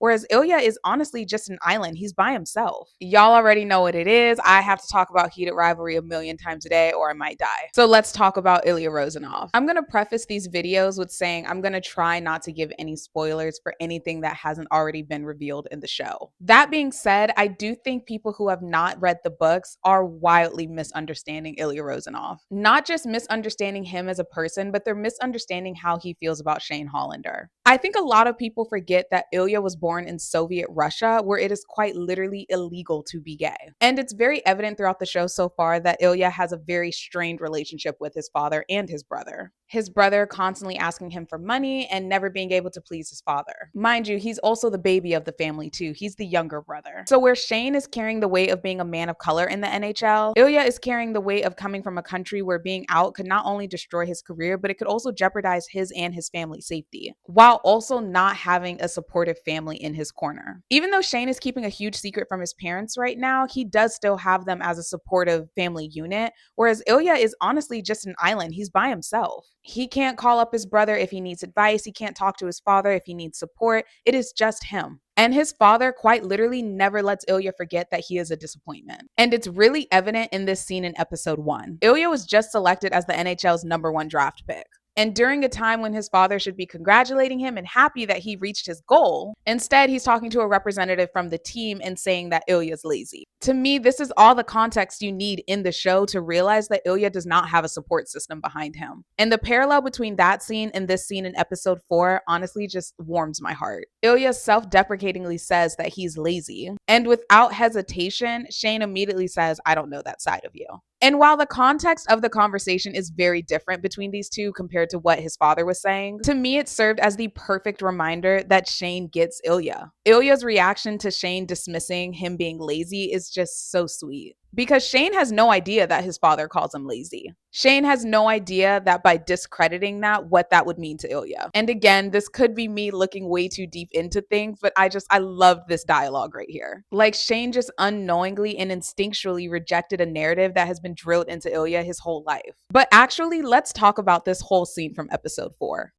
whereas Ilya is honestly just an island. He's by himself. Y'all already know what it is. I have to talk about heated rivalry a million times a day or I might die. So let's talk about Ilya Rozanov. I'm going to preface these videos with saying I'm going to try not to give any spoilers for anything that hasn't already been revealed in the show. That being said, I do think people who have not read the books are wildly misunderstanding Ilya Rozanov. Not just misunderstanding him as a person, but they're misunderstanding how he feels about Shane Hollander. I think a lot of people forget that Ilya was born in Soviet Russia, where it is quite literally illegal to be gay. And it's very evident throughout the show so far that Ilya has a very strained relationship with his father and his brother. His brother constantly asking him for money and never being able to please his father. Mind you, he's also the baby of the family too. He's the younger brother. So where Shane is carrying the weight of being a man of color in the NHL, Ilya is carrying the weight of coming from a country where being out could not only destroy his career, but it could also jeopardize his and his family's safety, while also not having a supportive family in his corner. Even though Shane is keeping a huge secret from his parents right now, he does still have them as a supportive family unit, whereas Ilya is honestly just an island. He's by himself. He can't call up his brother if he needs advice. He can't talk to his father if he needs support. It is just him. And his father quite literally never lets Ilya forget that he is a disappointment. And it's really evident in this scene in episode 1. Ilya was just selected as the NHL's #1 draft pick. And during a time when his father should be congratulating him and happy that he reached his goal, instead he's talking to a representative from the team and saying that Ilya's lazy. To me, this is all the context you need in the show to realize that Ilya does not have a support system behind him. And the parallel between that scene and this scene in episode 4 honestly just warms my heart. Ilya self-deprecatingly says that he's lazy. And without hesitation, Shane immediately says, "I don't know that side of you." And while the context of the conversation is very different between these two compared to what his father was saying, to me it served as the perfect reminder that Shane gets Ilya. Ilya's reaction to Shane dismissing him being lazy is just so sweet. Because Shane has no idea that his father calls him lazy. Shane has no idea that by discrediting that, what that would mean to Ilya. And again, this could be me looking way too deep into things, but I love this dialogue right here. Like Shane just unknowingly and instinctually rejected a narrative that has been drilled into Ilya his whole life. But actually, let's talk about this whole scene from episode 4.